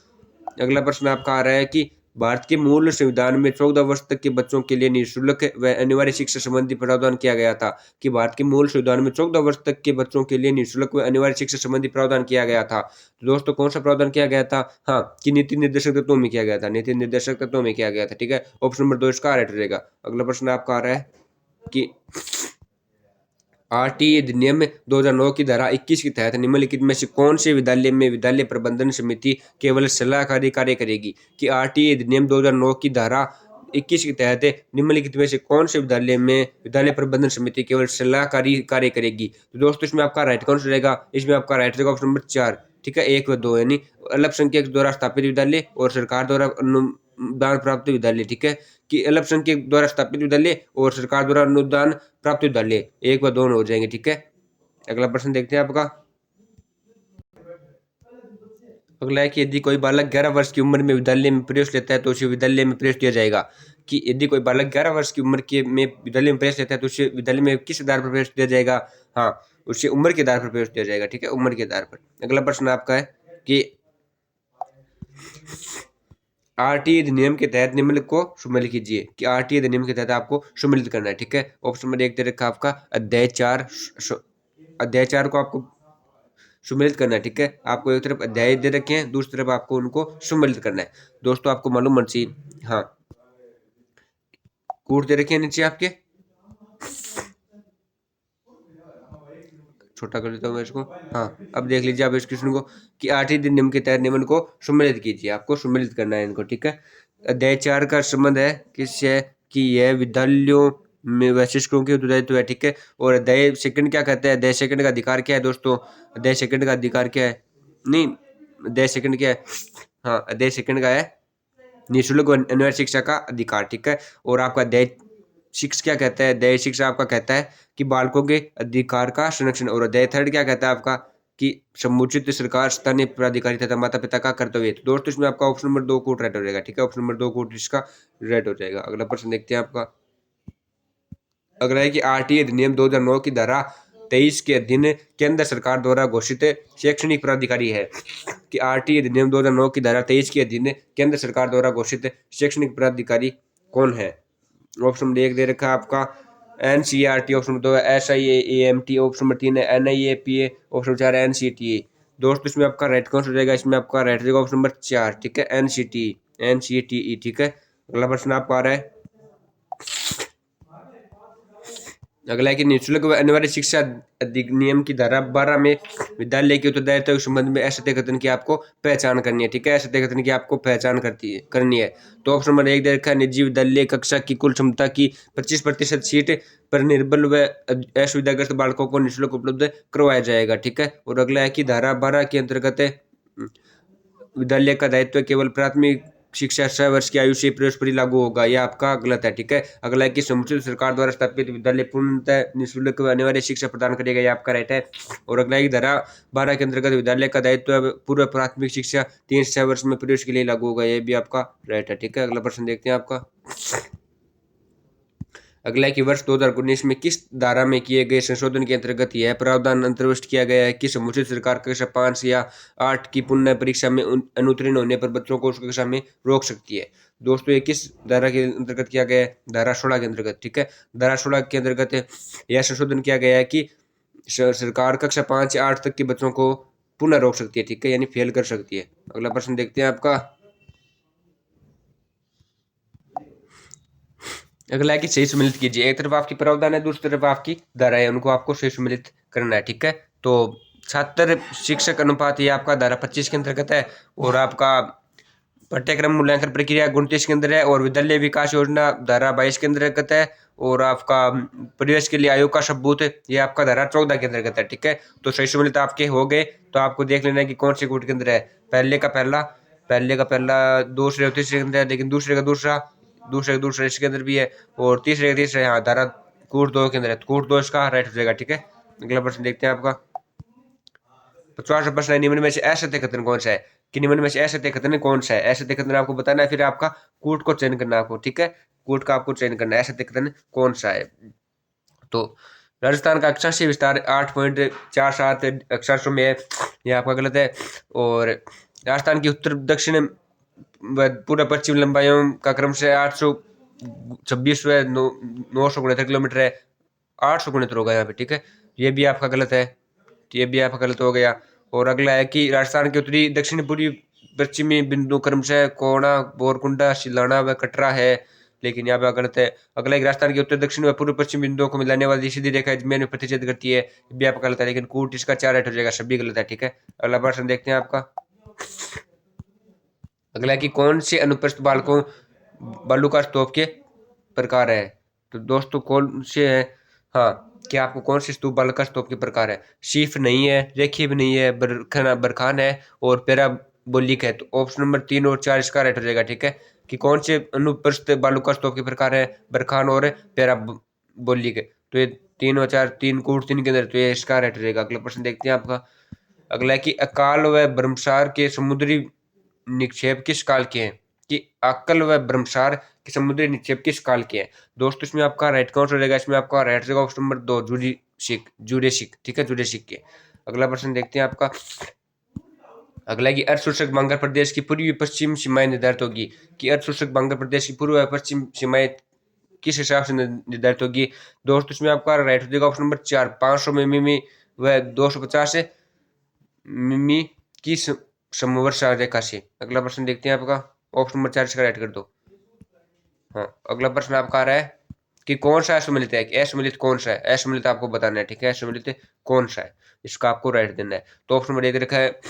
अगला प्रश्न आपका आ रहा है कि भारत के मूल संविधान में 14 वर्ष तक के बच्चों के लिए निःशुल्क व अनिवार्य शिक्षा संबंधी प्रावधान किया गया था। कि भारत के मूल संविधान में 14 वर्ष तक के बच्चों के लिए निःशुल्क व अनिवार्य शिक्षा संबंधी प्रावधान किया गया था। तो दोस्तों कौन सा प्रावधान किया गया था? हाँ, कि नीति निर्देशक तत्वों में किया गया था, नीति निर्देशक तत्वों में किया गया था, ठीक है। ऑप्शन नंबर 2 इसका राइट रहेगा। अगला प्रश्न आपका आ रहा है कि आरटीई अधिनियम 2009 की धारा 21 के तहत निम्नलिखित में से कौन से विद्यालय में विद्यालय प्रबंधन समिति केवल सलाहकारी कार्य करेगी? कि आरटीई अधिनियम 2009 की धारा 21 के तहत निम्नलिखित में से कौन से विद्यालय में विद्यालय प्रबंधन समिति केवल सलाहकारी कार्य करेगी? तो दोस्तों इसमें आपका राइट कौन सा रहेगा? इसमें आपका राइट रहेगा ऑप्शन नंबर 4, ठीक है, 1 व 2, यानी अल्पसंख्यक द्वारा स्थापित विद्यालय और सरकार द्वारा अनुदान प्राप्त विद्यालय, ठीक है, कि अल्पसंख्यक द्वारा स्थापित विद्यालय और सरकार द्वारा अनुदान प्राप्त विद्यालय, 1 व 2 हो जाएंगे, ठीक है। अगला प्रश्न देखते हैं आपका। अगला है कि यदि कोई बालक 11 वर्ष की उम्र में विद्यालय में प्रवेश लेता है तो उसे विद्यालय में प्रवेश दिया जाएगा। कि यदि कोई बालक 11 वर्ष की उम्र के में विद्यालय में प्रवेश लेता है तो उसे विद्यालय में किस आधार पर प्रवेश दिया जाएगा? हाँ, उसे उम्र के आधार पर प्रवेश दिया जाएगा, ठीक है, उम्र के आधार पर। अगला प्रश्न आपका है कि आरटीई अधिनियम के तहत निम्नलिखित को सम्मिलित कीजिए। कि आरटीई अधिनियम के तहत आपको सम्मिलित करना है, ठीक है। ऑप्शन नंबर 1 दे रखा आपका अध्याय 4, अध्याय 4 को आपको सम्मिलित करना है, ठीक है। आपको एक तरफ अध्याय दे रखे हैं, दूसरी तरफ आपको उनको सम्मिलित करना है। दोस्तों आपको मालूम होना चाहिए, हाँ, कोड दे रखे हैं नीचे आपके, छोटा कर देता हूँ मैं इसको। हाँ, अब देख लीजिए आप इस क्वेश्चन को कि आठवीं अधिनियम के तहत निम्न को सम्मिलित कीजिए, आपको सम्मिलित करना है इनको, ठीक है। अध्याय 4 का संबंध है किससे? कि यह विद्यालयों में व शिक्षकों के उत्तरदायित्व है, ठीक है। और अध्याय सेकंड क्या कहता है? अध्याय सेकंड का अधिकार क्या है दोस्तों? अध्याय सेकंड का अधिकार क्या है? नहीं, अध्याय सेकंड क्या है? हाँ, अध्याय सेकंड का है निःशुल्क व अनिवार्य शिक्षा का अधिकार, ठीक है। और आपका अध्याय 6 क्या कहता है? अध्याय 6 आपका कहता है कि बालकों के अधिकार का संरक्षण। और अध्याय 3 क्या कहता है आपका? कि समुचित सरकार, स्थानीय प्राधिकारी तथा माता पिता का कर्तव्य है। तो दोस्तों इसमें आपका ऑप्शन नंबर 2 कोट राइट हो जाएगा, ठीक है, ऑप्शन नंबर 2 कोट इसका राइट हो जाएगा। अगला प्रश्न देखते हैं आपका। अगला है कि आरटीई अधिनियम 2009 की धारा 23 के अधीन केंद्र सरकार द्वारा घोषित शैक्षणिक प्राधिकारी है। कि आरटीई अधिनियम 2009 की धारा 23 के अधीन केंद्र सरकार द्वारा घोषित शैक्षणिक प्राधिकारी कौन है? ऑप्शन नंबर 1 दे रखा है आपका एनसीईआरटी, ऑप्शन नंबर 2 है एसआईएएमटी, ऑप्शन नंबर 3 है एनआईएपीए, ऑप्शन नंबर 4 है एनसीटीए। दोस्तों इसमें आपका राइट कौन सा हो जाएगा? इसमें आपका राइट रहेगा ऑप्शन नंबर 4, ठीक है, एनसीटीई, ठीक है। अगला प्रश्न आपका आ रहा है। अगला है कि निःशुल्क व अनिवार्य शिक्षा अधिनियम की धारा 12 में विद्यालय के उत्तरदायित्व के संबंध में असत्य कथन की आपको पहचान करनी है, ठीक है, असत्य कथन की आपको पहचान करनी है। तो ऑप्शन नंबर 1 दे रखा है निजी विद्यालय कक्षा की कुल क्षमता की 25% सीट पर निर्बल व असुविधाग्रस्त बालकों को निःशुल्क उपलब्ध करवाया जाएगा, ठीक है। और अगला है कि धारा 12 के अंतर्गत विद्यालय का दायित्व केवल प्राथमिक शिक्षा 6 वर्ष की आयु से प्रवेश पर ही लागू होगा, यह आपका गलत है, ठीक है। अगला है कि समुचित सरकार द्वारा स्थापित विद्यालय पूर्णतः निःशुल्क व अनिवार्य शिक्षा प्रदान करेगा, यह आपका राइट है। और अगला है कि धारा 12 के अंतर्गत विद्यालय का दायित्व पूर्व प्राथमिक शिक्षा 3 से 6 वर्ष में प्रवेश के लिए लागू होगा, यह भी आपका राइट है, ठीक है। अगला प्रश्न देखते हैं आपका। अगला है कि वर्ष 2019 में किस धारा में किए गए संशोधन के अंतर्गत यह प्रावधान अंतर्भुक्त किया गया है कि समुचित सरकार कक्षा 5 या 8 की पुनः परीक्षा में अनुत्तीर्ण होने पर बच्चों को उस कक्षा में रोक सकती है? दोस्तों ये किस धारा के अंतर्गत किया गया है? धारा 16 के अंतर्गत, ठीक है। धारा 16 के अंतर्गत यह संशोधन किया गया है कि सरकार कक्षा 5 या 8 तक के बच्चों को पुनः रोक सकती है, ठीक है, यानी फेल कर सकती है। अगला प्रश्न देखते हैं आपका। अगला है कि सही सम्मिलित कीजिए। एक तरफ आपकी प्रावधान है, दूसरी तरफ आपकी धारा है, उनको आपको सही सम्मिलित करना है, ठीक है। तो छात्र शिक्षक अनुपात ये आपका धारा 25 के अंतर्गत है। और आपका पाठ्यक्रम मूल्यांकन प्रक्रिया 29 के अंदर है और विद्यालय विकास योजना धारा 22 के अंतर्गत है। और आपका प्रवेश के लिए आयोग का सबूत ये आपका धारा 14 के अंतर्गत है। ठीक है, तो सही सम्मिलित आपके हो गए। तो आपको देख लेना है कि कौन से कूट के अंदर है। पहले का पहला, दूसरे और तीसरे के अंदर है, लेकिन दूसरे का दूसरा इसके अंदर भी है, और तीसरे का तीसरा यहाँ धारा कूट 2 के अंदर है। कूट 2 इसका राइट हो जाएगा। ठीक है, अगला प्रश्न देखते हैं आपका 50वां प्रश्न है, निम्न में से असत्य कथन कौन सा है? कि निम्न में से असत्य कथन कौन सा है? असत्य कथन आपको बताना है, फिर आपका कूट को चयन करना है आपको। ठीक है, कूट का आपको चयन करना है, असत्य कथन कौन सा है। तो राजस्थान का अक्षांशीय विस्तार 8.47 अक्षांशों में है, यह आपका गलत है। और राजस्थान की उत्तर दक्षिण पूरा पश्चिम लंबाइयों का क्रम से 826 व 969 किलोमीटर है। 869 होगा यहाँ पे। ठीक है, ये भी आपका गलत है, ये भी आपका गलत हो गया। और अगला है कि राजस्थान के उत्तरी दक्षिण पूर्वी पश्चिमी बिंदु क्रमशः कोणा, बोरकुंडा, सिलाना व कटरा है, लेकिन यहाँ पे गलत है। अगला एक राजस्थान के उत्तर दक्षिण व पूर्व पश्चिम बिंदुओं को मिलाने वाली सीधी रेखा अजमेर में प्रतिच्छेद करती है, ये भी आपका गलत है, लेकिन कूट इसका 4 राइट हो जाएगा, सभी गलत है। ठीक है, अगला प्रश्न देखते हैं आपका। अगला कि कौन से अनुप्रस्थ बालू का स्तूप के प्रकार है? तो दोस्तों कौन से है? हाँ, क्या आपको कौन से स्तूप बालू का स्तूप के प्रकार है? शीफ नहीं है, रेखीय भी नहीं है, बरखान है, और पैराबोलिक है। तो ऑप्शन नंबर 3 और 4 इसका राइट हो जाएगा। ठीक है, कि कौन से अनुप्रस्थ बालू का स्तूप के प्रकार है? बरखान और पैराबोलिक है। तो ये 3 और 4, 3 कूट 3 के अंदर, तो ये इसका राइट हो जाएगा। अगला प्रश्न देखते हैं आपका। अगला है कि अकाल व ब्रह्मसार के समुद्री निक्षेप किस काल के हैं? कि अक्कल व ब्रह्मसार के समुद्री निक्षेप किस काल के हैं? दोस्तों इसमें आपका राइट कौन सा रहेगा? इसमें आपका राइट रहेगा ऑप्शन नंबर 2, जूरेसिक। ठीक है, जूरेसिक के। अगला प्रश्न देखते हैं आपका। अगला है कि अर्ध शुष्क बांग्ला प्रदेश की पूर्वी पश्चिम सीमाएं निर्धारित होगी। कि अर्ध शुष्क बांग्ला प्रदेश की पूर्व पश्चिम सीमाएं किस हिसाब से निर्धारित होगी? दोस्तों इसमें आपका राइट हो जाएगा ऑप्शन नंबर 4, 500 मिमी व 250 मिमी की समवर्षा रेखा से। अगला प्रश्न देखते हैं आपका, ऑप्शन नंबर 4 इसका राइट कर दो। हाँ, अगला प्रश्न आपका आ रहा है कि कौन सा असम्मिलित है? असम्मिलित कौन सा है? असम्मिलित आपको बताना है। ठीक है, असम्मिलित कौन सा है, इसका आपको राइट देना है। तो ऑप्शन नंबर 1 रखा है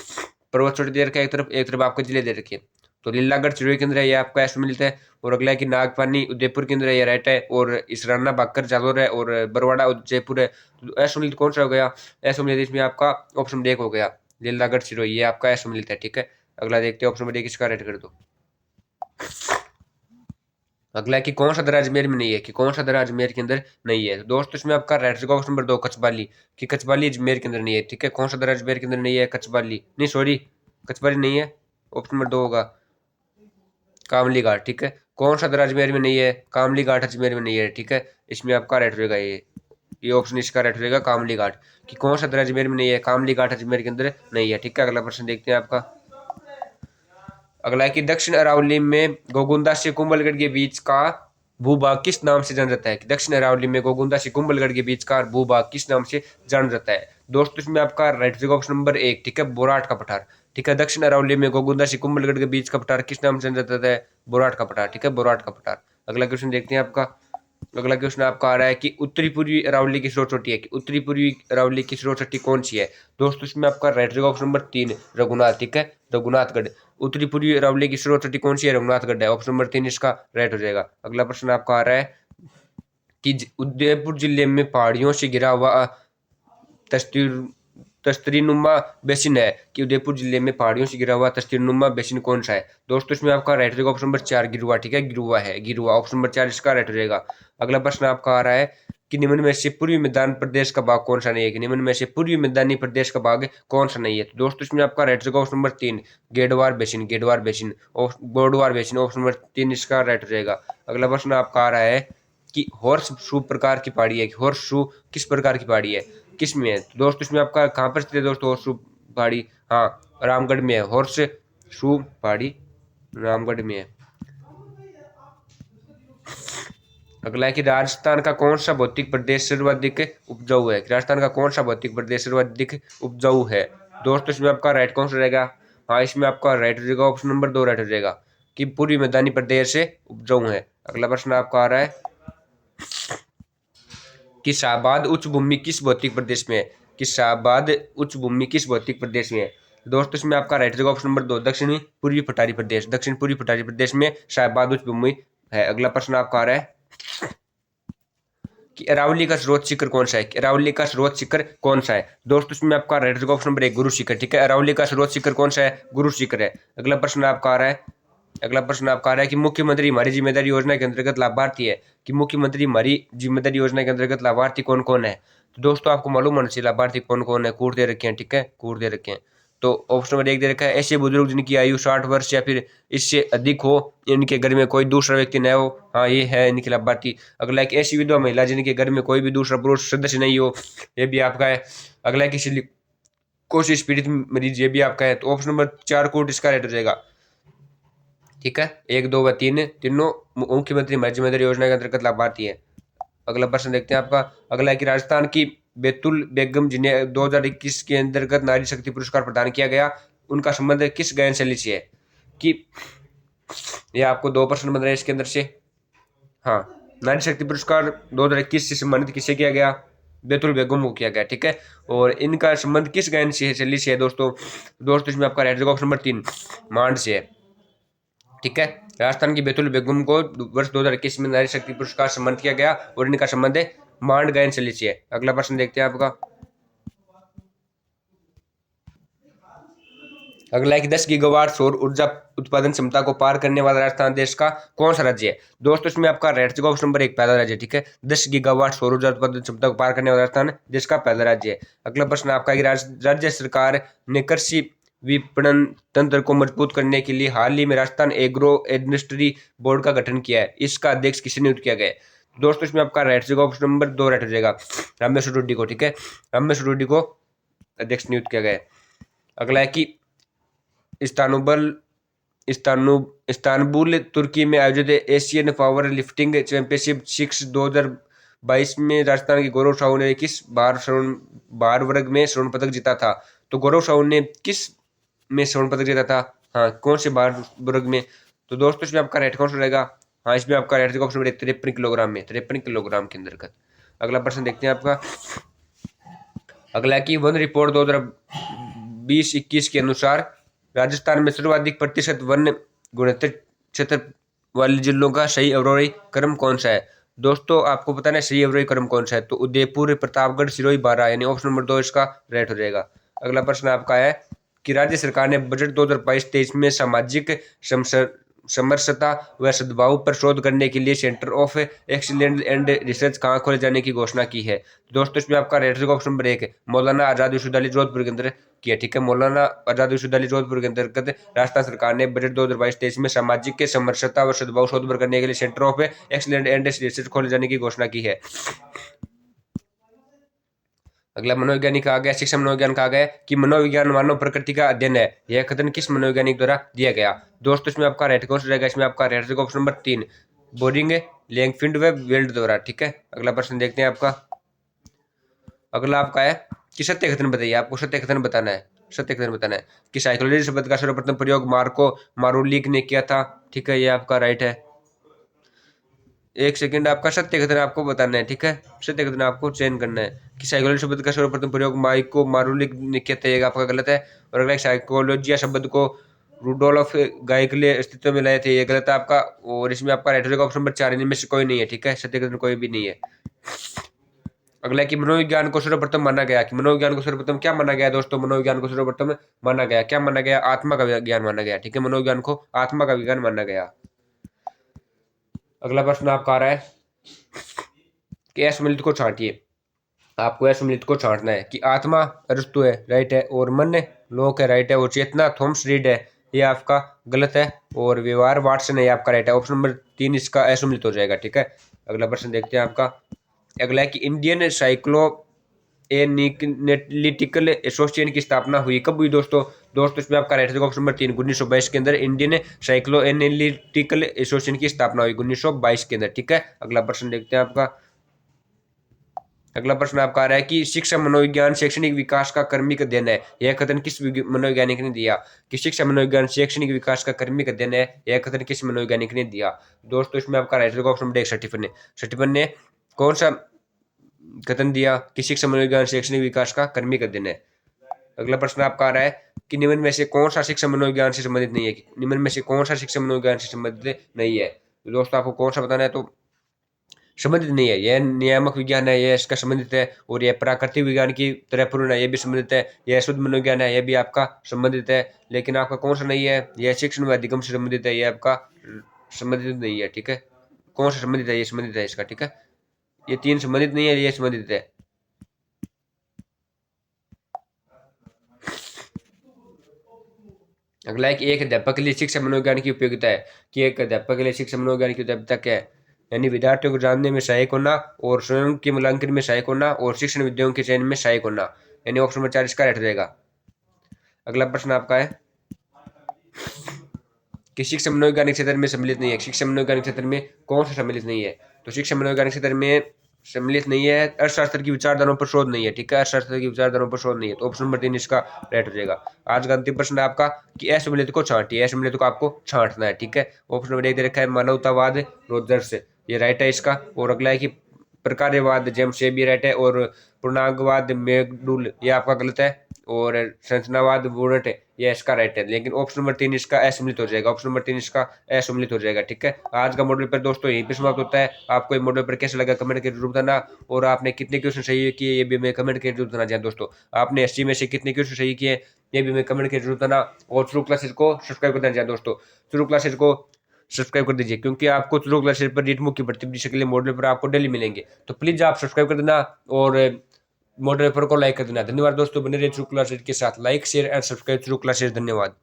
पर्वत चोटी दे रखा है, एक तरफ आपको जिले दे रखे हैं। तो लीलागढ़ चिड़िया के अंदर है, ये आपका असम्मिलित है। और अगला है कि नागपानी उदयपुर के अंदर है, ये राइट है। और इसराना बाकर जालोर है, और बरवाड़ा जयपुर है। तो असम्मिलित कौन सा हो गया? असम्मिलित इसमें आपका ऑप्शन 1 हो गया, लीलागढ़ चिड़िया, ये आपका असम्मिलित है। ठीक है, अगला देखते हैं ऑप्शन नंबर 1 इसका राइट कर दो। अगला है कि कौन सा दर्रा अजमेर में नहीं है? कि कौन सा दर्रा अजमेर के अंदर नहीं है? दोस्तों इसमें आपका राइट रहेगा ऑप्शन नंबर 2, कचबाली। कि कचबाली अजमेर के अंदर नहीं है। ठीक है, कौन सा दर्रा अजमेर के अंदर नहीं है? कचबाली नहीं, सॉरी, कचबाली नहीं है, ऑप्शन नंबर 2 होगा कामली घाट। ठीक है, कौन सा दर्रा अजमेर में नहीं है? कामली घाट अजमेर में नहीं है। ठीक है, इसमें आपका राइट रहेगा ये ऑप्शन इसका राइट रहेगा कामली घाट। कि कौन सा दर्रा अजमेर में नहीं है? कामली घाट अजमेर के अंदर नहीं है। ठीक है, अगला प्रश्न देखते हैं आपका। अगला है कि दक्षिण अरावली में गोगुंदा से कुंभलगढ़ के बीच का भूभाग किस नाम से जाना जाता है? कि दक्षिण अरावली में गोगुंदा से कुंभलगढ़ के बीच का भूभाग किस नाम से जाना जाता है? दोस्तों इसमें आपका राइट ऑप्शन नंबर 1, ठीक है, बोराट का पठार। ठीक है, दक्षिण अरावली में गोगुंदा से कुंभलगढ़ के बीच का पठार किस नाम से जाना जाता है? बोराट का पठार। ठीक है, बोराट का पठार। अगला क्वेश्चन देखते हैं आपका। अगला क्वेश्चन आपका आ रहा है कि उत्तरी पूर्वी अरावली की स्रोत चोटी है। कि उत्तरी पूर्वी अरावली की स्रोत चोटी कौन सी है? दोस्तों इसमें आपका राइट ऑप्शन नंबर 3, रघुनाथ। ठीक है, रघुनाथगढ़। उत्तरी पूर्वी अरावली की स्रोत चोटी कौन सी है? रघुनाथगढ़ है, ऑप्शन नंबर 3 इसका राइट हो जाएगा। अगला प्रश्न आपका आ रहा है कि उदयपुर जिले में पहाड़ियों से घिरा हुआ तस्तीर तस्तरीनुमा बेसिन है। कि उदयपुर जिले में पहाड़ियों से घिरा हुआ तस्तरीनुमा बेसिन कौन सा है? दोस्तों इसमें आपका राइट रहेगा ऑप्शन नंबर 4, गिरुआ। ठीक है, गिरुआ है, गिरुआ, ऑप्शन नंबर 4 इसका राइट हो जाएगा। अगला प्रश्न आपका आ रहा है कि निम्न में से पूर्वी मैदान प्रदेश का भाग कौन सा नहीं है? कि निम्न में से पूर्वी मैदानी प्रदेश का भाग कौन सा नहीं है? तो दोस्तों इसमें आपका राइट रहेगा ऑप्शन नंबर 3, गेडवार बेसिन, गेडवार बेसिन, गोडवार बेसिन, ऑप्शन नंबर 3 इसका राइट हो जाएगा। अगला प्रश्न आपका आ रहा है कि हॉर्स शू प्रकार की पहाड़ी है। कि हॉर्स शू किस प्रकार की पहाड़ी है, किस में है? तो दोस्तों इसमें आपका कहाँ पर स्थित है दोस्तों हॉर्स शू पहाड़ी? हाँ, रामगढ़ में है, हॉर्स शू पहाड़ी रामगढ़ में है। अगला है कि राजस्थान का कौन सा भौतिक प्रदेश सर्वाधिक उपजाऊ है? राजस्थान का कौन सा भौतिक प्रदेश सर्वाधिक उपजाऊ है? दोस्तों इसमें आपका राइट कौन सा रहेगा? हाँ, इसमें आपका राइट हो जाएगा ऑप्शन नंबर 2 राइट हो जाएगा, कि पूर्वी मैदानी प्रदेश से उपजाऊ है। अगला प्रश्न आपका आ रहा है कि शाहबाद उच्च भूमि किस भौतिक प्रदेश में है? कि शाहबाद उच्च भूमि किस भौतिक प्रदेश में है? दोस्तों इसमें आपका राइट जगह ऑप्शन नंबर 2 दक्षिणी पूर्वी पठारी प्रदेश, दक्षिण पूर्वी पठारी प्रदेश में शाहबाद उच्च भूमि है। अगला प्रश्न आपका आ रहा है कि अरावली का स्रोत शिखर कौन सा है, अरावली का स्रोत शिखर कौन सा है। दोस्तों इसमें आपका राइट जगह ऑप्शन नंबर 1 गुरु शिखर, ठीक है। अरावली का स्रोत शिखर कौन सा है, गुरु शिखर है। अगला प्रश्न आपका आ रहा है, अगला प्रश्न आपका आ रहा है कि मुख्यमंत्री हमारी जिम्मेदारी योजना के अंतर्गत लाभार्थी है, कि मुख्यमंत्री हमारी जिम्मेदारी योजना के अंतर्गत लाभार्थी कौन कौन है। तो दोस्तों आपको मालूम होना चाहिए लाभार्थी कौन कौन है, कूट दे रखे हैं, ठीक है, कूट दे रखे हैं। तो ऑप्शन नंबर 1 दे रखा है ऐसे बुजुर्ग जिनकी आयु 60 वर्ष या फिर इससे अधिक हो, इनके घर में कोई दूसरा व्यक्ति न हो, हाँ ये है इनके लाभार्थी। अगला एक ऐसी विधवा महिला जिनके घर में कोई भी दूसरा पुरुष सदस्य नहीं हो, ये भी आपका है। अगला किसी कोशिश पीड़ित मरीज, ये भी आपका है। तो ऑप्शन नंबर 4 कोट इसका राइट हो जाएगा, ठीक है। 1, 2 व 3 तीनों मुख्यमंत्री हमारी जिम्मेदारी योजना के अंतर्गत लाभार्थी है। अगला प्रश्न देखते हैं आपका। अगला है कि राजस्थान की बेतुल बेगम जिन्हें 2021 के अंतर्गत नारी शक्ति पुरस्कार प्रदान किया गया, उनका संबंध किस गायन शैली से है। कि यह आपको 2 प्रश्न बन रहे हैं इसके अंदर से। हाँ, नारी शक्ति पुरस्कार 2021 से संबंधित किससे किया गया, बेतुल बेगम को किया गया, ठीक है। और इनका संबंध किस गायन शैली से है दोस्तों इसमें आपका राइट ऑप्शन नंबर 3 मांड से है, ठीक है। राजस्थान की बेतुल बेगम को वर्ष 2021 में नारी शक्ति पुरस्कार सम्मानित किया गया और इनका संबंध है मांड गायन शैली से है। अगला प्रश्न देखते हैं आपका। अगला है कि 10 गीगावाट सौर ऊर्जा उत्पादन क्षमता को पार करने वाला राजस्थान देश का कौन सा राज्य है। दोस्तों इसमें आपका राइट जगह ऑप्शन नंबर 1 पहला राज्य, ठीक है। 10 गीगावाट सौर ऊर्जा उत्पादन क्षमता को पार करने वाला राजस्थान देश का पहला राज्य है। अगला प्रश्न आपका है कि राज्य सरकार ने कृषि विपणन तंत्र को मजबूत करने के लिए हाल ही में राजस्थान एग्रो इंडस्ट्री बोर्ड का गठन किया है, इसका अध्यक्ष किसे नियुक्त किया गया है। दोस्तों इसमें आपका राइट जगह ऑप्शन नंबर 2 राइट हो जाएगा, रमेश रेड्डी को, ठीक है। रमेश रेड्डी को अध्यक्ष नियुक्त किया गया है। अगला है कि इस्तानुबल इस्तानबुल तुर्की में आयोजित एशियन पावर लिफ्टिंग चैंपियनशिप 2022 में राजस्थान के गौरव साहू ने किस भार वर्ग में स्वर्ण पदक जीता था। तो गौरव साहू ने किस में स्वर्ण पदक जीता था, हाँ कौन से भार वर्ग में। तो दोस्तों इसमें आपका रेट कौन सा रहेगा, हाँ इसमें आपका रेट ऑप्शन 53 किलोग्राम में, 53 किलोग्राम के अंतर्गत। अगला प्रश्न देखते हैं आपका। अगला की वन रिपोर्ट 2020-21 के अनुसार राजस्थान में सर्वाधिक प्रतिशत वन गुणोत्तर क्षेत्र वाले जिलों का सही अवरोही क्रम कौन सा है। दोस्तों आपको पता है सही अवरोही क्रम कौन सा है, तो उदयपुर, प्रतापगढ़, सिरोही, बारां, यानी ऑप्शन नंबर 2 इसका राइट हो जाएगा। अगला प्रश्न आपका है कि राज्य सरकार ने बजट 2022-23 में सामाजिक समरसता व सद्भाव पर शोध करने के लिए centre of excellence and research कहाँ खोले जाने की घोषणा की है। दोस्तों इसमें आपका right option number 1 Maulana Azad विश्वविद्यालय जोधपुर के अंदर किया, ठीक है। मौलाना आजाद विश्वविद्यालय जोधपुर के अंतर्गत राजस्थान सरकार ने बजट 2022-23 में सामाजिक के समरसता व सद्भाव शोध पर करने के लिए centre of excellence and research खोले जाने की घोषणा की है। अगला मनोवैज्ञानिक आ गया, शिक्षा मनोविज्ञान का आ गया कि मनोविज्ञान मानव प्रकृति का अध्ययन है, यह कथन किस मनोवैज्ञानिक द्वारा दिया गया। दोस्तों इसमें आपका राइट कौन सा रहेगा, इसमें आपका राइट ऑप्शन नंबर 3 बोरिंग लैंगफील्ड व वेल्ड द्वारा, ठीक है। अगला प्रश्न देखते हैं आपका। अगला आपका है कि सत्य कथन बताइए, आपको सत्य कथन बताना है, सत्य कथन बताना है कि साइकोलॉजी शब्द का सर्वप्रथम प्रयोग मार्को मारुलिक ने किया था, ठीक है, ये आपका राइट है। एक सेकंड, आपका सत्य कथन आपको बताना है, ठीक है। सत्य कथन आपको चयन करना है कि साइकोलॉजी शब्द का सर्वप्रथम प्रयोग माइको मारुलिक ने किया था, ये आपका गलत है। और अगला साइकोलॉजिया शब्द को रूडोल्फ गाइकले अस्तित्व में लाए थे, ये गलत है आपका। और इसमें आपका राइट ऑप्शन नंबर 4 इनमें से कोई नहीं है, ठीक है, सत्य कथन कोई भी नहीं है। अगला कि मनोविज्ञान को सर्वप्रथम माना गया, कि मनोविज्ञान को सर्वप्रथम क्या माना गया दोस्तों, मनोविज्ञान को सर्वप्रथम माना गया, क्या माना गया, आत्मा का ज्ञान माना गया, ठीक है। मनोविज्ञान को आत्मा का विज्ञान माना गया। अगला प्रश्न आपका आ रहा है कि असम्मिलित को छांटिए, आपको असम्मिलित को छांटना है कि आत्मा अरस्तु है, राइट है, और मन लोक है, राइट है, और चेतना थॉमस रीड है, ये आपका गलत है, और व्यवहार वाटसन है, ये आपका राइट है। ऑप्शन नंबर 3 इसका असम्मिलित हो जाएगा, ठीक है। अगला प्रश्न देखते हैं आपका। अगला है कि इंडियन साइक्लो एनालिटिकल एसोसिएशन की स्थापना हुई, कब हुई दोस्तों इसमें आपका राइट ऑप्शन नंबर 3 1922 के अंदर इंडियन साइक्लो एनालिटिकल एसोसिएशन की स्थापना हुई 1922 के अंदर, ठीक है। अगला प्रश्न देखते हैं आपका। अगला प्रश्न आपका आ रहा है कि शिक्षा मनोविज्ञान शैक्षणिक विकास का कर्मिक अध्ययन है, यह कथन किस मनोवैज्ञानिक ने दिया। कि शिक्षा मनोविज्ञान शैक्षणिक विकास का कर्मिक अध्ययन है, यह कथन किस मनोवैज्ञानिक ने दिया। दोस्तों इसमें आपका राइट ऑप्शन नंबर 1 स्टीफन ने कौन सा कथन दिया कि शिक्षा मनोविज्ञान शैक्षणिक विकास का कर्मिक अध्ययन है। अगला प्रश्न आपका आ रहा है कि निम्न में से कौन सा शिक्षा मनोविज्ञान से संबंधित नहीं है, निम्न में से कौन सा शिक्षा मनोविज्ञान से संबंधित नहीं है। तो दोस्तों आपको कौन सा बताना है, तो संबंधित नहीं है, यह नियामक विज्ञान है, यह इसका संबंधित है, और यह प्राकृतिक विज्ञान की तरह पूर्ण है, यह भी संबंधित है, यह शुद्ध मनोविज्ञान है, यह भी आपका संबंधित है। लेकिन आपका कौन सा नहीं है, यह शिक्षण व अधिगम से संबंधित है, यह आपका संबंधित नहीं है। ठीक है, कौन सा संबंधित है, ये संबंधित है इसका। ठीक है, ये तीन संबंधित नहीं है, ये संबंधित है। अगला है कि एक अध्यापक के लिए शिक्षा मनोविज्ञान की उपयोगिता है, कि एक अध्यापक के लिए शिक्षा मनोविज्ञान की उपयोगिता क्या है, यानी विद्यार्थियों को जानने में सहायक होना, और स्वयं के मूल्यांकन में सहायक होना, और शिक्षण विधियों के चयन में सहायक होना, यानी ऑप्शन नंबर 4 इसका राइट रहेगा। अगला प्रश्न आपका है कि शिक्षा मनोवैज्ञानिक क्षेत्र में सम्मिलित नहीं है, शिक्षा मनोवैज्ञानिक क्षेत्र में कौन सा सम्मिलित नहीं है। तो शिक्षा मनोवैज्ञानिक क्षेत्र में सम्मिलित नहीं है, अर्थशास्त्र की विचारधाराओं पर शोध नहीं है। ठीक है, अर्थशास्त्र की विचारधाराओं पर शोध नहीं है, तो ऑप्शन नंबर 3 इसका राइट हो जाएगा। आज का अंतिम प्रश्न है आपका कि असम्मिलित को छांटिए, असम्मिलित को आपको छांटना है। ठीक है, ऑप्शन नंबर 1 दे रखा है मानवतावाद रोजर्स, ये राइट है इसका। और अगला है कि प्रकार्यवाद जेम्स, ये भी राइट है। और पूर्णांगवाद मैकडूल, ये आपका गलत है। और संरचनावाद वुडट, ये इसका राइट है। लेकिन ऑप्शन नंबर 3 इसका असम्मिलित हो जाएगा, ऑप्शन नंबर 3 इसका असम्मिलित हो जाएगा। ठीक है, आज का मॉडल पेपर दोस्तों यहीं पे समाप्त होता है। आपको ये मॉडल पेपर कैसा लगा कमेंट करके जरूर बताना, और आपने कितने क्वेश्चन सही किए ये भी मैं कमेंट करके जरूर बताना। दोस्तों आपने 80 में से कितने क्वेश्चन सही किए ये भी मैं कमेंट करके जरूर बताना। और शुरू क्लासेज को सब्सक्राइब कर देना दोस्तों, शुरू क्लासेज को सब्सक्राइब कर दीजिए, क्योंकि आपको शुरू क्लासेज पर नीट मुख्य भर्ती परीक्षा के लिए मॉडल पेपर आपको डेली मिलेंगे। तो प्लीज आप सब्सक्राइब कर देना और मॉडल पेपर को लाइक कर देना। धन्यवाद दोस्तों, बने रहिए शुरू क्लासेज के साथ। लाइक शेयर एंड सब्सक्राइब शुरू क्लासेज। धन्यवाद।